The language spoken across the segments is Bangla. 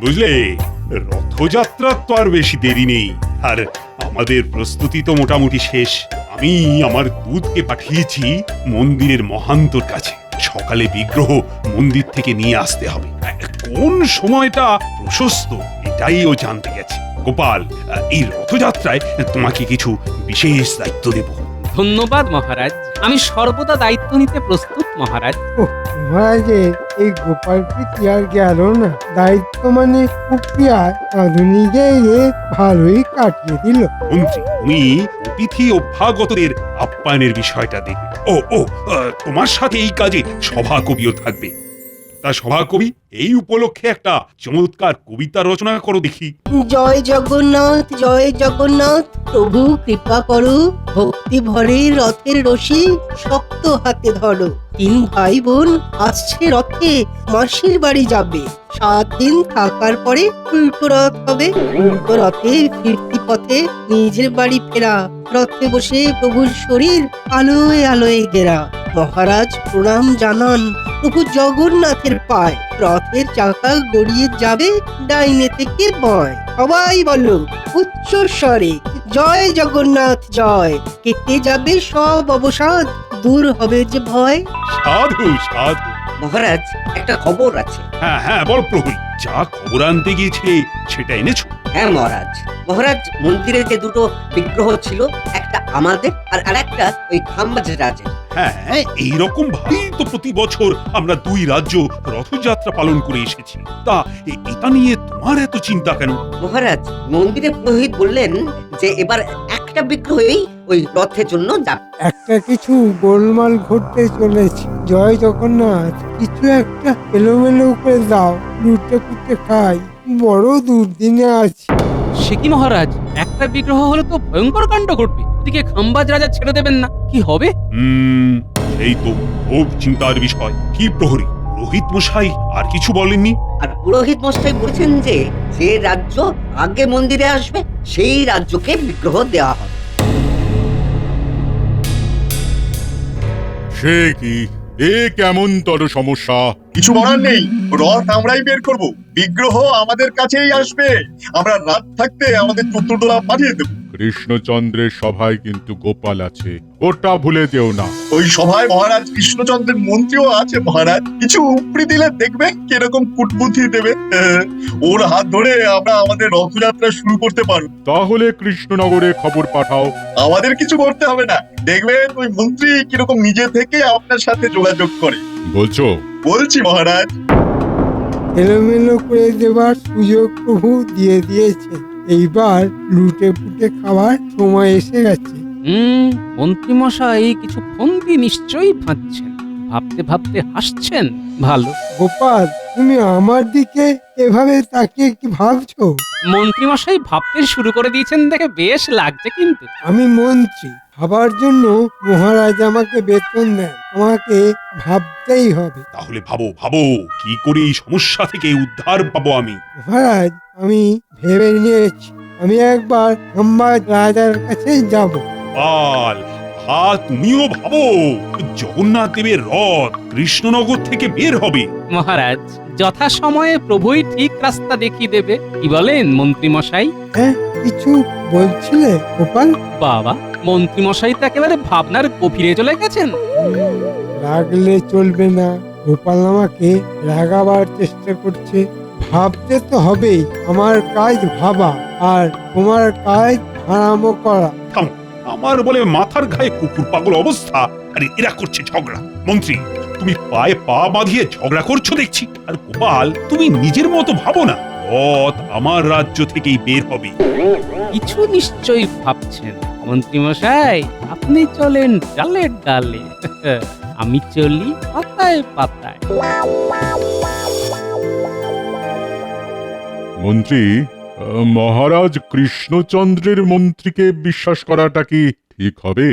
বুঝলে, রথযাত্রার তো আর বেশি দেরি নেই, আর আমাদের প্রস্তুতি তো মোটামুটি শেষ। আমি আমার দূতকে পাঠিয়েছি মন্দিরের মহান্তর কাছে। সকালে বিগ্রহ মন্দির থেকে নিয়ে আসতে হবে। কোন সময়টা প্রশস্ত এটাই ও জানতে গেছে। গোপাল, এই রথযাত্রায় তোমাকে কিছু বিশেষ দায়িত্ব দেব। ধন্যবাদ মহারাজ, আমি সর্বদা দায়িত্ব নিতে প্রস্তুত মহারাজ। মহারাজের এই গোপাল প্রীতি আর গেল না। দায়িত্ব মানে কুপিয়ায় আধুনিকে ভালোই কাটিয়ে দিল। মন্ত্রী, তুমি অতিথি অভ্যাগতদের আপ্যায়নের বিষয়টা দেখবে। তোমার সাথে এই কাজে সভাকবিও থাকবে। তা সভাকবি, এই উপলক্ষে একটা চমৎকার কবিতা রচনা করো দেখি। জয় জগন্নাথ, জয় জগন্নাথ, প্রভু কৃপা করো, ভক্তি ভরে রথের রশি শক্ত হাতে ধরো। 3 ভাই বোন আসছে রথে, মাসির বাড়ি যাবে। 7 দিন থাকার পরে উল্টো রথ হবে। উল্টো রথে ফিরতি পথে নিজের বাড়ি ফেরা। রথে বসে প্রভুর শরীর আলোয় আলোয় ঘেরা। মহারাজ প্রণাম জানান প্রভু জগন্নাথের পায়। রথের চাকা গড়িয়ে যাবে ডাইনে থেকে বাঁয়। সবাই বলো উচ্চ স্বরে, জয় জগন্নাথ জয়। কেটে যাবে সব অবসাদ, দূর হবে যে ভয়। সাধু সাধু। মহারাজ, একটা খবর আছে। হ্যাঁ বল প্রহরী, যা খবর আনতে গিয়েছিলে সেটা এনেছো? হ্যাঁ মহারাজ, মহারাজ মন্দিরে যে 2টো বিগ্রহ ছিল, একটা আমাদের আর আরেকটা ওই খাম্বাজ রাজের। হ্যাঁ, এইরকম ভাবেই তো প্রতি বছর আমরা 2 রাজ্য রথযাত্রা পালন করে এসেছি। তা এটা নিয়ে তোমার এত চিন্তা কেন? মহারাজ, মন্দিরে পুরোহিত বললেন যে এবার একটা বিগ্রহই ওই রথের জন্য যাবে। একটা কিছু গোলমাল ঘটতে চলেছে। জয় জগন্নাথ, কিছু একটা এলোমেলো করে দাও, লুটে পুটে খাই। বড় দুর্দিনে আছি। সে কি মহারাজ, একটা বিগ্রহ হলে তো ভয়ঙ্কর কাণ্ড ঘটবে। ওদিকে খাম্বাজ রাজা ছেড়ে দেবেন না, কি হবে? এই তো খুব চিন্তার বিষয়। কি প্রহরী, পুরোহিত মশাই আর কিছু বলেননি? আর পুরোহিত মশাই বলেছেন যে যে রাজ্য আগে মন্দিরে আসবে সেই রাজ্যকে বিগ্রহ দেওয়া হবে। সে কি, এ কেমন তর সমস্যা? কিছু বলার নেই, রথ আমরাই বের করব, বিগ্রহ আমাদের কাছেই আসবে। আমরা রাত থাকতে আমাদের চতুর্দোলা পাঠিয়ে দেব। কৃষ্ণচন্দ্রের সভায় কিন্তু গোপাল আছে, ওটা ভুলে যেও না। ওই সভায় মহারাজ কৃষ্ণচন্দ্রের মন্ত্রীও আছে। মহারাজ কিছু উপরি দিলে দেখবে কিরকম কুটবুদ্ধি দেবে। ওর হাত ধরে আমরা আমাদের রথযাত্রা শুরু করতে পারব। তাহলে কৃষ্ণনগরে খবর পাঠাও। আমাদের কিছু করতে হবে না, দেখবেন ওই মন্ত্রী কিরকম নিজে থেকে আপনার সাথে যোগাযোগ করে। বলছো? বলছি মহারাজ। এলোমেলো করে দেবার সুযোগ প্রভু দিয়ে দিয়েছে। এইবার লুটে পুটে খাওয়ার সময় এসে গেছে। মন্ত্রী মশাই কিছু ফন্দি নিশ্চয়ই ভাবছেন, ভাবতে ভাবতে হাসছেন। ভালো। গোপাল, তুমি আমার দিকে এভাবে তাকিয়ে কি ভাবছো? মন্ত্রী মশাই ভাবতে শুরু করে দিয়েছেন দেখে বেশ লাগছে কিন্তু। আমি মন্ত্রী, ভাবার জন্য মহারাজ আমাকে বেতন দেন। আমাকে ভাবতেই হবে। তাহলে ভাবো ভাবো, কি করে এই সমস্যা থেকে উদ্ধার পাবো আমি। মহারাজ, আমি ভেবে নিয়েছি, আমি একবার খাম্বাজ রাজার কাছে যাব। পাল, তুমিও ভাবো, জগন্নাথ দেবের রথ কৃষ্ণনগর থেকে বের হবে। মহারাজ, যথা সময়ে প্রভুই ঠিক রাস্তা দেখিয়ে দেবে। কি বলেন মন্ত্রী মশাই? হ্যাঁ, কিছু বলছিলে গোপাল? বাবা, মন্ত্রী মশাই তো একেবারে ভাবনার গভীরে চলে গেছেন। রাগলে চলবে না। গোপাল আমাকে রাগাবার চেষ্টা করছে। ভাবতে তো হবেই। আমার কাজ ভাবা, আর তোমার কাজ হারামো করা। আমার বলে মাথার গায়ে কুকুর পাগল অবস্থা, আরে এরা করছে ঝগড়া। মন্ত্রী, তুমি পায়ে পা বাঁধিয়ে ঝগড়া করছো দেখছি। আর গোপাল, তুমি নিজের মতো ভাবো না, রথ আমার রাজ্য থেকেই বের হবে। কিছু নিশ্চয়ই ভাবছেন মন্ত্রী মশাই। আপনি চলেন ডালে ডালে, আমি চলি পাতায় পাতায়। মন্ত্রী, মহারাজ কৃষ্ণচন্দ্রের মন্ত্রীকে বিশ্বাস করাটা কি ঠিক হবে?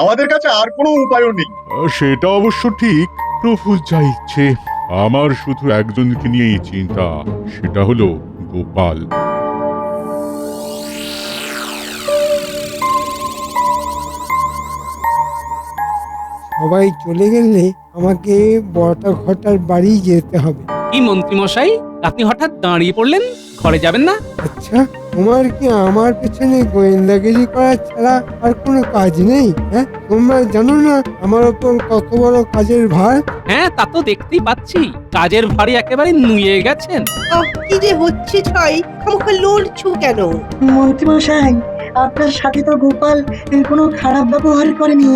আমাদের কাছে আর কোনো উপায় নেই। সেটা অবশ্য ঠিক। প্রভু যা ইচ্ছে। আমার শুধু একজনকে নিয়েই চিন্তা, সেটা হলো গোপাল। সবাই চলে গেলে আমাকে বড়টা ঘটার বাড়ি যেতে হবে। কি মন্ত্রী মশাই, আপনি হঠাৎ দাঁড়িয়ে পড়লেন, ঘরে যাবেন না? আচ্ছা, তোমার কি আমার পেছনে গোয়েন্দাগিরি করা ছাড়া আর কোনো কাজ নেই? হ্যাঁ, তোমরা জানো না আমার ওপর কত বড় কাজের ভার? হ্যাঁ, তা তো দেখতেই পাচ্ছি। কাজের ভারী একেবারে নুয়ে গেছেন। কি যে হচ্ছে ছাই, খামোখা লড়ছো কেন? মন্ত্রীমশাই, আপনার সাথে তো গোপাল কোনো খারাপ ব্যবহার করেনি।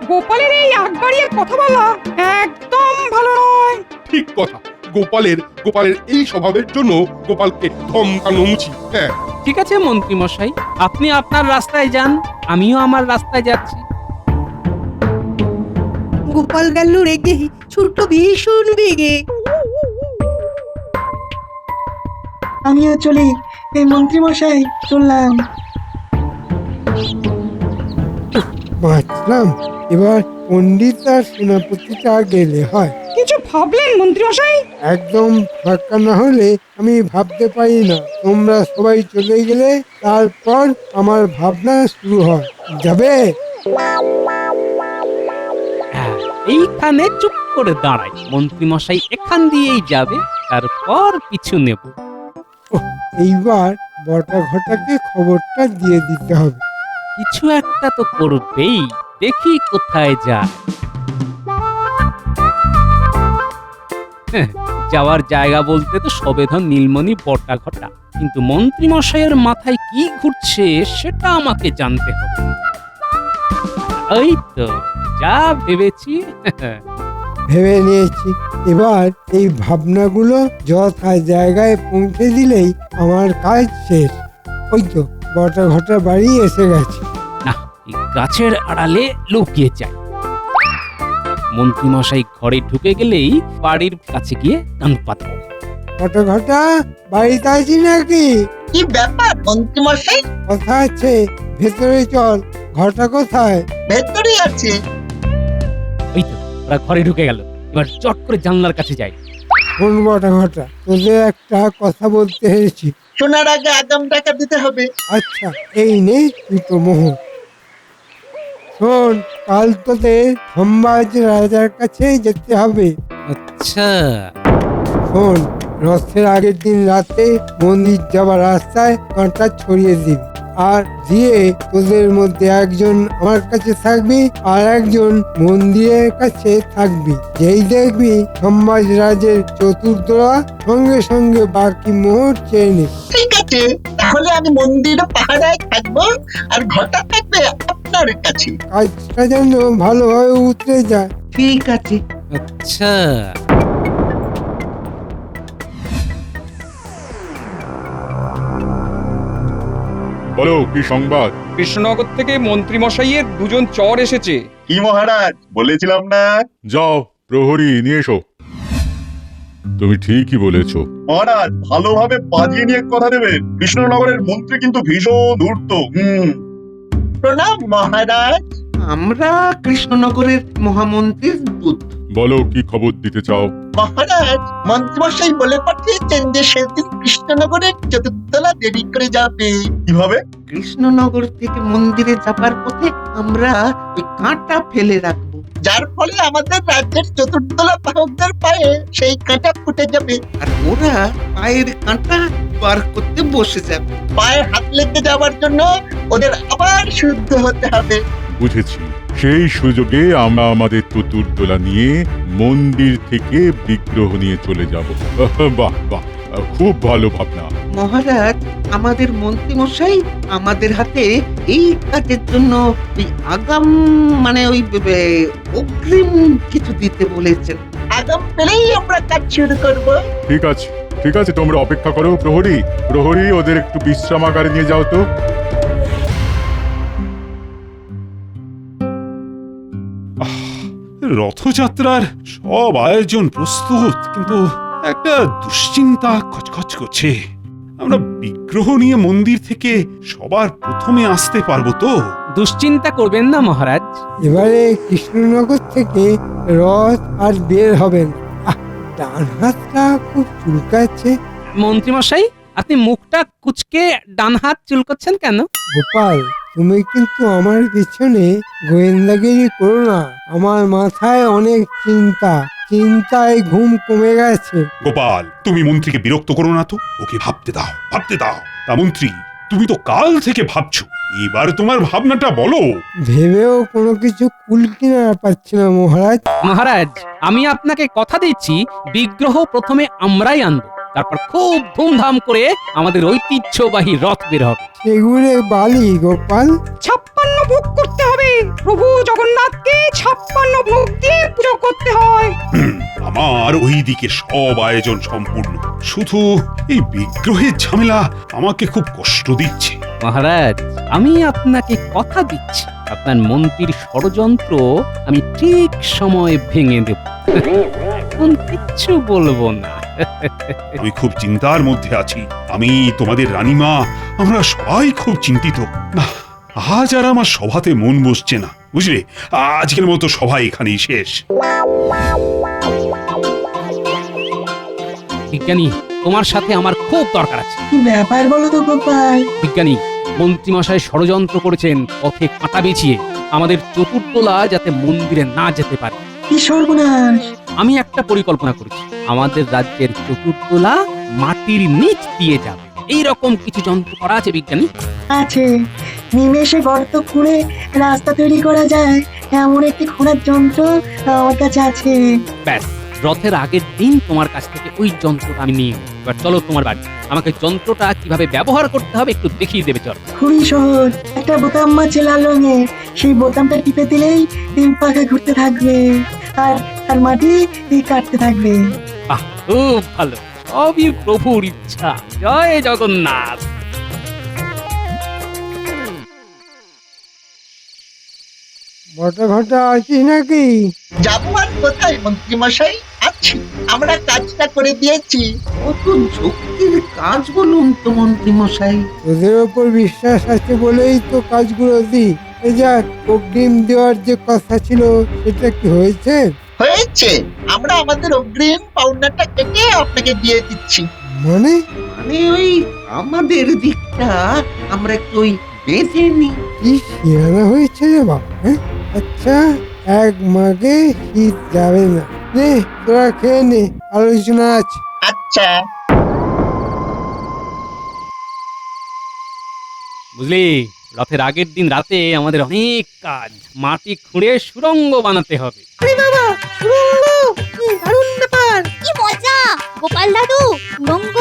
গোপালের এই আগবাড়িয়ে কথা বলা একদম ভালো নয়। ঠিক কথা। গোপালের এই স্বভাবের জন্য গোপালকে ধমকানো উচিত। হ্যাঁ, ঠিক আছে মন্ত্রী মশাই, আপনি আপনার রাস্তায় যান, আমিও আমার রাস্তায় যাচ্ছি। গোপাল গেল রেগে, ছোট্ট ভীষণ বেগে। আমিও চলি, এই মন্ত্রীমশাই চললাম। বাঁচলাম। এবার পণ্ডিত আর সেনাপতিটা গেলে হয়। কিছু ভাবলেন মন্ত্রীমশাই? একদম ফাঁকা না হলে আমি ভাবতে পারি না। তোমরা সবাই চলে গেলে তারপর আমার ভাবনা শুরু হয়। যাবে? হ্যাঁ, এইখানে চুপ করে দাঁড়াই। মন্ত্রী মশাই এখান দিয়েই যাবে, তারপর পিছু নেব। এইবার বটা ঘটাকে খবরটা দিয়ে দিতে হবে। কিছু একটা তো করবেই, দেখি কোথায় যায়। যাওয়ার জায়গা বলতে তো সবেধন নীলমণি বটা ঘটা, কিন্তু মন্ত্রী মশাইয়ের মাথায় কি ঘুরছে সেটা আমাকে জানতে হবে। এই তো যা ভেবেছি। ভেবে নিয়েছি। এবার এই ভাবনাগুলো যথা জায়গায় পৌঁছে দিলেই আমার কাজ শেষ। ওই তো বটা ঘটা বাড়ি এসে গেছে। না, এই গাছের আড়ালে লুকিয়ে যাই। মন্ত্রী মশাই ঘরে ঢুকে গেলেই বাড়ির কাছে গিয়ে কান পাতব। বটা ঘটা বাড়িতে আছি নাকি? কি ব্যাপার মন্ত্রীমশাই? কথা আছে, ভেতরে চল। ঘরটা কোথায়? ভেতরে আছে। ওই তো ওরা ঘরে ঢুকে গেল, এবার চট করে জানলার কাছে যাই। কোন বটা ঘটা? তোদের একটা কথা বলতে এসেছি। শোনার আগে আগাম টাকা দিতে হবে। আচ্ছা, এই নেই দুটো মোহর। শোন, কাল তোদের সম্বাজ রাজার কাছে যেতে হবে। আচ্ছা, শোন, রথের আগের দিন রাতে মন্দির যাবার রাস্তায় কাঁটা ছড়িয়ে দিবি। আর দিয়ে তোদের মধ্যে একজন আমার কাছে থাকবি আর একজন মন্দিরের কাছে থাকবি। যেই দেখবি সম্বাজ রাজের চতুর্দোয়া, সঙ্গে সঙ্গে বাকি মোহর চেয়ে নে। ঠিক আছে, তাহলে আমি মন্দিরে পাহারায় থাকবো আর ঘটা থাকবে আপনার কাছে। কাজটা যেন ভালোভাবে উতরে যায়। ঠিক আছে। আচ্ছা। বলো কি সংবাদ? কৃষ্ণনগর থেকে মন্ত্রী মশাইয়ের দুজন চর এসেছে। কি মহারাজ, বলেছিলাম না? যাও, প্রহরী নিয়ে এসো। তুমি ঠিকই বলেছো। মহারাজ, ভালোভাবে বাজিয়ে নিয়ে কথা দেবেন। কৃষ্ণনগরের মন্ত্রী কিন্তু ভীষণ ধূর্ত। প্রণাম মহারাজ। আমরা কৃষ্ণনগরের মহামন্ত্রীর দূত। বলো কি খবর দিতে চাও? মহারাজ, মন্ত্রীমশাই বলে পাঠিয়েছেন যে সেদিন কৃষ্ণনগরের চতুর্দলা দেরি করে যাবে। কিভাবে? কৃষ্ণনগর থেকে মন্দিরে যাবার পথে আমরা ওই কাঁটা ফেলে রাখবো, যার ফলে আমাদের রাজ্যের চতুর্দলা বাহকদের পায়ে সেই কাঁটা ফুটে যাবে। আর ওরা পায়ের কাঁটা বার করতে বসে যাবে। পায়ে হাত লেগে যাওয়ার জন্য ওদের আবার শুদ্ধ হতে হবে। বুঝেছি। সেই সুযোগে আমরা আমাদের চতুর্দোলা নিয়ে মন্দির থেকে বিগ্রহ নিয়ে চলে যাব। বাহ বাহ, খুব ভালো ভাবনা। মহারাজ, আমাদের মন্ত্রী মশাই আমাদের হাতে এই কাজের জন্য ওই আগাম ওই অগ্রিম কিছু দিতে বলেছেন। আগাম পেলেই আমরা কাজ শুরু করব। ঠিক আছে, ঠিক আছে, তোমরা অপেক্ষা করো। প্রহরী ওদের একটু বিশ্রামাগারে নিয়ে যাও তো। রথযাত্রার সব আয়োজন প্রস্তুত, কিন্তু একটা দুশ্চিন্তা খচখচ করছে। আমরা বিগ্রহ নিয়ে মন্দির থেকে সবার প্রথমে আসতে পারবো তো? দুশ্চিন্তা করবেন না মহারাজ। এবারে কৃষ্ণনগর থেকে রথ আর বের হবেন। ডান হাতটা খুব চুলকাচ্ছে। মন্ত্রী মশাই, আপনি মুখটা কুচকে ডান হাত চুলকোচ্ছেন কেন? গোপাল, তুমি কিন্তু আমার পিছনে গোয়েন্দাগিরি করো না। আমার মাথায় অনেক চিন্তা। চিন্তায় ঘুম কমে গেছে। গোপাল, তুমি মন্ত্রীকে বিরক্ত করো না তো, ওকে ভাবতে দাও, ভাবতে দাও। তা মন্ত্রী, তুমি তো কাল থেকে ভাবছো, এবার তোমার ভাবনাটা বলো। ভেবেও কোনো কিছু কুল কিনারা পাচ্ছি না মহারাজ। মহারাজ, আমি আপনাকে কথা দিচ্ছি, বিগ্রহ প্রথমে আমরাই আনবো, তারপর খুব ধুমধাম করে আমাদের ঐতিহ্যবাহী রথ বের হবে। সেগুলো বালি গোপাল। 56 ভোগ করতে হবে। প্রভু জগন্নাথকে 56 ভোগ দিয়ে পুজো করতে হয়। আমার ওই দিকে সব আয়োজন সম্পূর্ণ, শুধু এই বিগ্রহের ঝামেলা আমাকে খুব কষ্ট দিচ্ছে। মহারাজ, আমি আপনাকে কথা দিচ্ছি, আপনার মন্ত্রীর ষড়যন্ত্র আমি ঠিক সময় ভেঙে দেব। এখন কিচ্ছু বলবো না। আমি খুব চিন্তার মধ্যে আছি, আমি তোমাদের রানীমা, আমরা সবাই খুব চিন্তিত। না, আজ আর আমার সভাতে মন বসছে না, বুঝলে? আজকের মতো সভা এখানেই শেষ। বিজ্ঞানী, তোমার সাথে আমার খুব দরকার আছে। কি ব্যাপার বলো তো গোপাল? বিজ্ঞানী, মন্ত্রীমশাই ষড়যন্ত্র করেছেন পথে কাঁটা বিছিয়ে আমাদের চতুর্দোলা যাতে মন্দিরে না যেতে পারে। কি সর্বনাশ! আমি একটা পরিকল্পনা করেছি, আমাদের রাজ্যের চতুর্দোলা মাটির নিচ দিয়ে যাবে, এই রকম কিছু যন্ত্র করা আছে বিজ্ঞানী। আছে, নিমেষে গর্ত খুঁড়ে রাস্তা তৈরি করা যায় এমন একটি খোঁড়ার যন্ত্র আমার কাছে আছে। ব্যাস, রথের আগের দিন তোমার কাছ থেকে ওই যন্ত্রটা আমি নিয়ে নেব। এবার চলো তোমার বাড়ি, আমাকে যন্ত্রটা কিভাবে ব্যবহার করতে হবে একটু দেখিয়ে দেবে। চলো। খুবই সহজ, একটা বোতাম আছে লাল রঙের, সেই বোতামটা টিপে দিলেই 3 পাখা ঘুরতে থাকবে আর আর মাটি কাটতে থাকবে। বাহ, খুব ভালো, সবই প্রভুর ইচ্ছা। জয় জগন্নাথ। বটা ঘটা আছিস নাকি? যাবো আর কোথায় মন্ত্রী মশাই, আছি। আমরা কাজটা করে দিয়েছি। কত ঝক্কির কাজ বলুন তো মন্ত্রী মশাই। তোদের ওপর বিশ্বাস আছে বলেই তো কাজগুলো দিই। এই যাক, অগ্রিম দেওয়ার যে কথা ছিল সেটা কি হয়েছে? হয়েছে, আমরা আমাদের অগ্রিম পাওনাটা কেটে আপনাকে দিয়ে দিচ্ছি। মানে মানে ওই আমাদের দিকটা আমরা একটু ওই বেঁধে নিই। কি শিয়ানা হয়েছে রে বাবা, হ্যাঁ? আচ্ছা, এক মাগে শীত যাবে না। নে তোরা খেয়ে নে, আলোচনা আছে। আচ্ছা। বুঝলি, রথের আগের দিন রাতে আমাদের অনেক কাজ, মাটি খুঁড়ে সুড়ঙ্গ বানাতে হবে। কি মজা! গোপাল দাদু, সুড়ঙ্গ!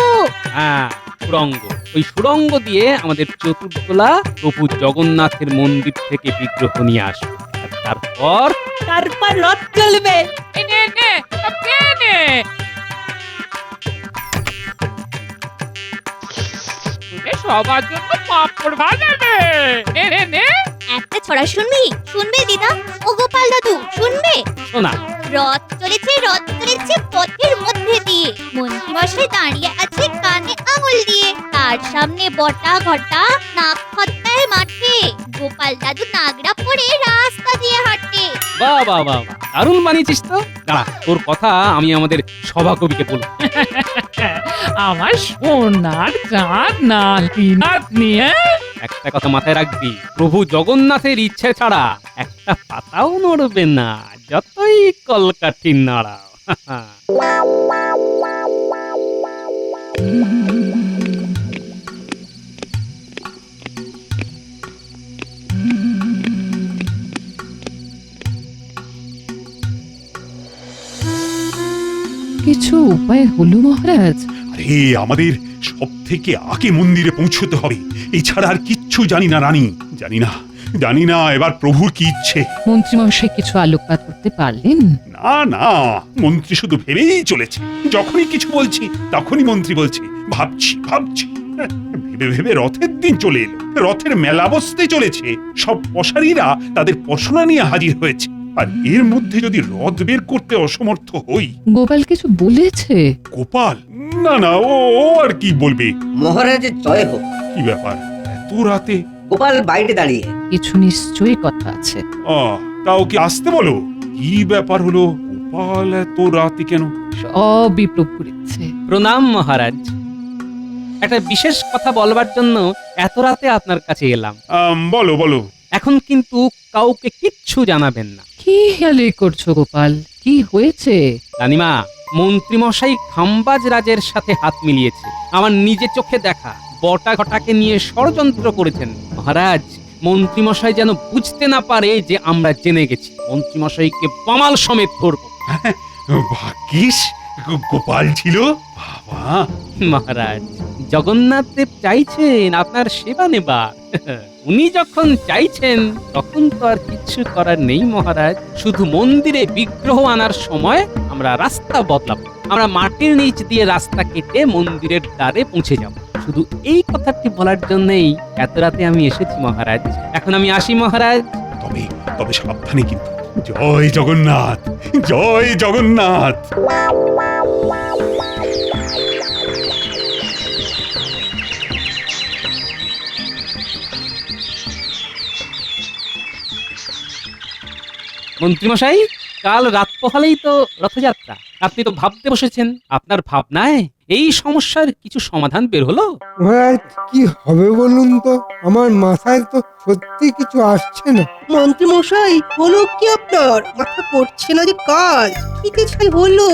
হ্যাঁ, সুড়ঙ্গ। ওই সুড়ঙ্গ দিয়ে আমাদের চতুর্দোলা প্রভু জগন্নাথের মন্দির থেকে বিগ্রহ নিয়ে আসবে, আর তারপর রথ চলবে। সবার জন্য পাপড় ভাজা নে। একটা ছড়া শুনবি? শুনবে দিদা? ও গোপাল দাদু, শুনবে? শোনা। রথ চলেছে পথের মধ্যে দিয়ে, মন্ত্রীমশাই দাঁড়িয়ে আছে কানে আঙুল দিয়ে, তার সামনে বটা ঘটা নাক খত্তায় মাঠে, গোপাল দাদু নাগরা পরে রাস্তা দিয়ে হাঁটে। বাহ বাহ বাহ, দারুণ বানিয়েছিস তো। দাঁড়া, তোর কথা আমি আমাদের সভাকবিকে বলবো। আমার সোনার চাঁদ নাতি নিয়ে একটা কথা মাথায় রাখবি, প্রভু জগন্নাথের ইচ্ছে ছাড়া একটা পাতাও নড়বে না, যতই কলকাঠি নাড়াও। কিছু উপায় হলো মহারাজ? আরে, আমাদের সব থেকে আগে মন্দিরে পৌঁছতে হবে, এছাড়া আর কিচ্ছু জানি না রানী। জানি না এবার প্রভুর কি ইচ্ছে। মন্ত্রীমশাই কিছু আলোকপাত করতে পারলেন? না, মন্ত্রী শুধু ভেবেই চলেছে। যখনই কিছু বলছি তখনই মন্ত্রী বলছে ভাবছি। ভেবে রথের দিন চলে এলো, রথের মেলা বসতে চলেছে, সব পশারীরা তাদের পশরা নিয়ে হাজির হয়েছে, আর এর মধ্যে যদি রথ বের করতে অসমর্থ হই। গোপাল কিছু বলেছে? গোপাল? না, ও আর কি বলবে। মহারাজের জয় হোক। কি ব্যাপার এত রাতে? গোপাল বাইরে দাঁড়িয়ে। কিছু নিশ্চয়ই কথা আছে। তা ওকে আসতে বলো। কি ব্যাপার হলো, গোপাল এত রাতে কেন? সবই প্রভুর ইচ্ছে। প্রণাম মহারাজ, একটা বিশেষ কথা বলবার জন্য এত রাতে আপনার কাছে এলাম। বলো। এখন কিন্তু কাউকে কিচ্ছু জানাবেন না। কি কি হেয়ালি করছো গোপাল? কি হয়েছে? রানীমা, মন্ত্রীমশাই খাম্বাজ রাজের সাথে হাত মিলিয়েছে। আমার নিজে চোখে দেখা বটা ঘটাকে নিয়ে ষড়যন্ত্র করেছেন। মহারাজ, মন্ত্রীমশাই যেন বুঝতে না পারে যে আমরা জেনে গেছি। মন্ত্রীমশাইকে বামাল সমেত ধরবো। ভাগ্যিস গোপাল ছিল। বাবা, মহারাজ, জগন্নাথ দেব চাইছেন আপনার সেবা নেবার। উনি যখন চাইছেন তখন তো আর কিছু করার নেই মহারাজ। শুধু মন্দিরে বিগ্রহ আনার সময় আমরা রাস্তা বদলাবো। আমরা মাটির নিচ দিয়ে রাস্তা কেটে মন্দিরের দ্বারে পৌঁছে যাব। শুধু এই কথাটি বলার জন্যই এত রাতে আমি এসেছি মহারাজ। এখন আমি আসি মহারাজ। তবে তবে সাবধানে কিন্তু। জয় জগন্নাথ, জয় জগন্নাথ। মন্ত্রীমশাই, কাল রাত পোহালেই তো রথযাত্রা। আপনি তো ভাবতে বসেছেন। আপনার ভাবনায় এই সমস্যার কিছু সমাধান বের হলো? মহারাজ, কি হবে বলুন তো? আমার মাথায় তো সত্যি কিছু আসছে না। মন্ত্রী মশাই, হলো কি আপনার? মাথা করছে না যে কাজ। কি চাই হলো,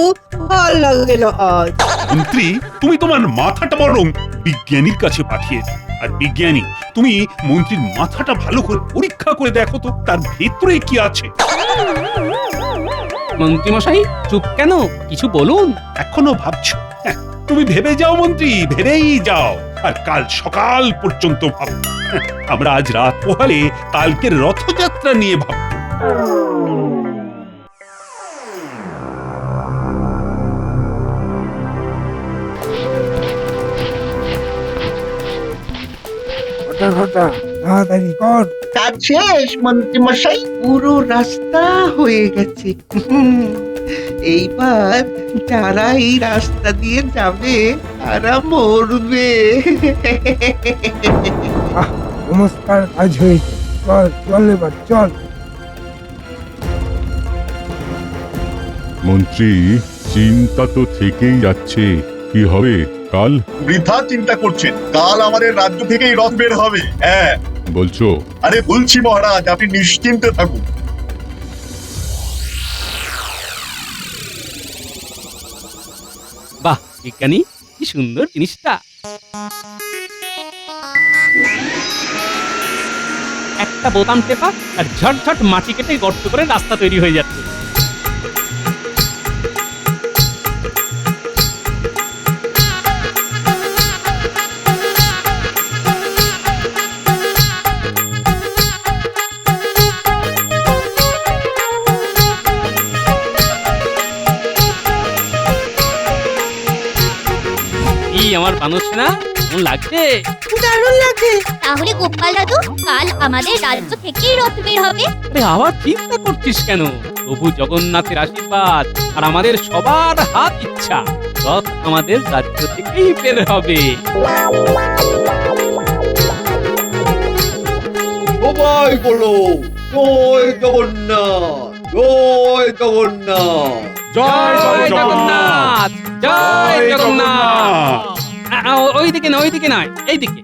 ভাল লাগে না আজ। মন্ত্রী, তুমি তোমার মাথাটা বরং বিজ্ঞানীর কাছে পাঠিয়ে দাও। আর বিজ্ঞানী, তুমি মন্ত্রীর মাথাটা ভালো করে পরীক্ষা করে দেখো তো তার ভেতরে কি আছে। মন্ত্রীমশাই, চুপ কেন? কিছু বলুন। এখনো ভাবছো? হ্যাঁ, তুমি ভেবে যাও মন্ত্রী, ভেবেই যাও। আর কাল সকাল পর্যন্ত ভাবো। আমরা আজ রাত পোহালে কালকের রথযাত্রা নিয়ে ভাবো। তাড়াতাড়ি কর। কাজ শেষ মন্ত্রী মশাই, পুরো রাস্তা হয়ে গেছে। এইবার যারা এই রাস্তা দিয়ে যাবে তারা মরবে। নমস্কার, কাজ হয়েছে। চল চল, এবার চল। মন্ত্রী, চিন্তা তো থেকেই যাচ্ছে। কি হবে কাল? বৃথা চিন্তা করছেন, কাল আমাদের রাজ্য থেকেই রথ বের হবে। হ্যাঁ বলছো? আরে বলছি মহারাজ, আপনি নিশ্চিন্তে থাকুন। বাহ বিজ্ঞানী, কি সুন্দর জিনিসটা। একটা বোতাম টেপা আর ঝটঝট মাটি কেটে গর্ত করে রাস্তা তৈরি হয়ে যাচ্ছে। আমার বানর সেনা কেমন লাগছে? দারুণ লাগছে। তাহলে গোপাল দাদু, কাল আমাদের রাজ্য থেকেই রথ বের হবে। আরে আবার চিন্তা করছিস কেন? প্রভু জগন্নাথের আশীর্বাদ আর আমাদের সবার হাত ইচ্ছা, রথ আমাদের রাজ্য থেকেই বের হবে। সবাই বলো জয় জগন্নাথ, জয় জগন্নাথ, জয় জগন্নাথ, জয় জগন্নাথ। ওইদিকে না, ওইদিকে নয়, এইদিকে।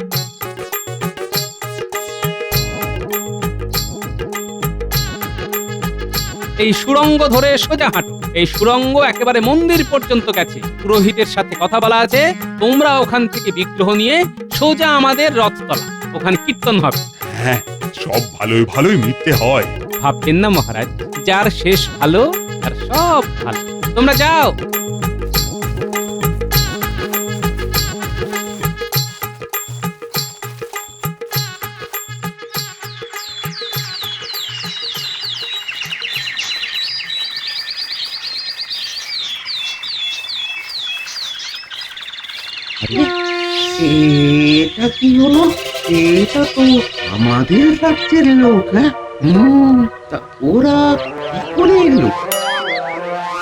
এই সুড়ঙ্গ ধরে সোজা হাঁটো। এই সুড়ঙ্গ একেবারে মন্দির পর্যন্ত গেছে। পুরোহিতের সাথে কথা বলা আছে। তোমরা ওখান থেকে বিগ্রহ নিয়ে সোজা আমাদের রথতলা, ওখানে কীর্তন হবে। হ্যাঁ, সব ভালোই ভালোই মিথ্যে হয়। ভাববেন না মহারাজ, যার শেষ ভালো আর সব ভালো। তোমরা যাও। এটা কি হলো? এটা তো আমাদের রাজ্যের লোক। হ্যাঁ, তা ওরা কি করে এলো?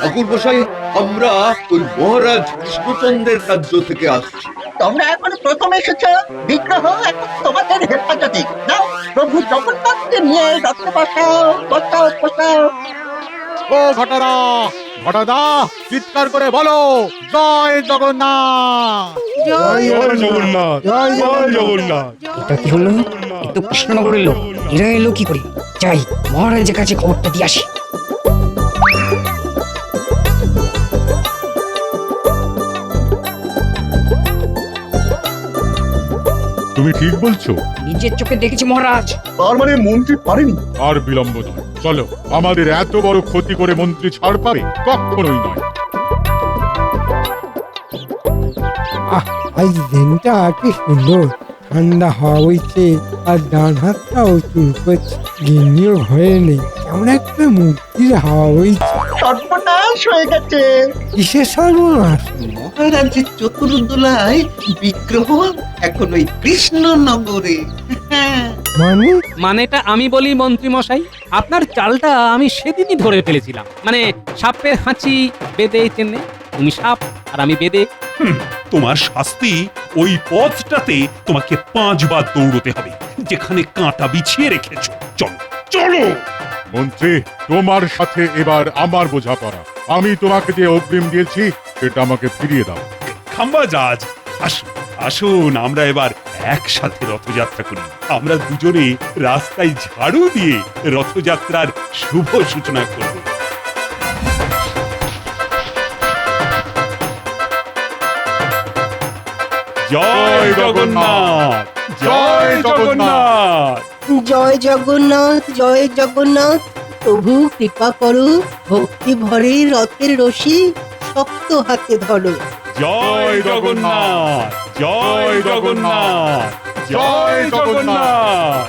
ঠাকুর মশাই, আমরা ওই মহারাজ কৃষ্ণচন্দ্রের রাজ্য থেকে আসছি। তোমরা এখন প্রথম এসেছ, বিগ্রহ এখন তোমাদের হেফাজতে। নাও, প্রভু জগন্নাথকে নিয়ে রথে বসাও, বসাও, বসাও। ও ঘটনা, ঘটনা, চিৎকার করে বলো জয় জগন্নাথ, জয় জগন্নাথ, জয় জয় জগন্নাথ। এটা কি হলো? এ তো কৃষ্ণনগরের লোক। এরা এলো কি করে? যাই, মহারাজের কাছে খবরটা দিয়ে আসি। তুমি ঠিক বলছো? নিজের চোখে দেখেছি মহারাজ। তার মানে মন্ত্রী পারেনি। আর বিলম্ব নয়, চলো। আমাদের এত বড় ক্ষতি করে মন্ত্রী ছাড় পাবে? কখনোই নয়। আজ দিনটা কি সুন্দর, ঠান্ডা হাওয়া বইছে আর ডান হাতটাও চুলকোচ্ছে। গিন্নিও ঘরে নেই, কেমন একটা মুক্তির হাওয়া বইছে। সর্বনাশ হয়ে গেছে। কিসের সর্বনাশ? মহারাজের চতুর্দোলায় বিগ্রহ এখন ওই কৃষ্ণনগরে। মানে মানেটা আমি বলি মন্ত্রী মশাই, আপনার চালটা আমি সেদিনই ধরে ফেলেছিলাম। মানে সাপের হাঁচি বেদে চেনে, তুমি সাপ আর আমি বেদে। তোমার শাস্তি ওই পথটাতে তোমাকে 5 বার দৌড়তে হবে, যেখানে কাঁটা বিছিয়ে রেখেছো। চলো চলো। মন্ত্রী, তোমার সাথে এবার আমার বোঝাপড়া। আমি তোমাকে যে অগ্রিম দিয়েছি সেটা আমাকে ফিরিয়ে দাও। খাম্বাজাজ, আসুন আসুন, আমরা এবার একসাথে রথযাত্রা করি। আমরা দুজনে রাস্তায় ঝাড়ু দিয়ে রথযাত্রার শুভ সূচনা করব। জয় জগন্নাথ, জয় জগন্নাথ। জয় জগন্নাথ, জয় জগন্নাথ। প্রভু কৃপা করো, ভক্তি ভরে রথের রশি শক্ত হাতে ধরো। জয় জগন্নাথ, জয় জগন্নাথ, জয় জগন্নাথ।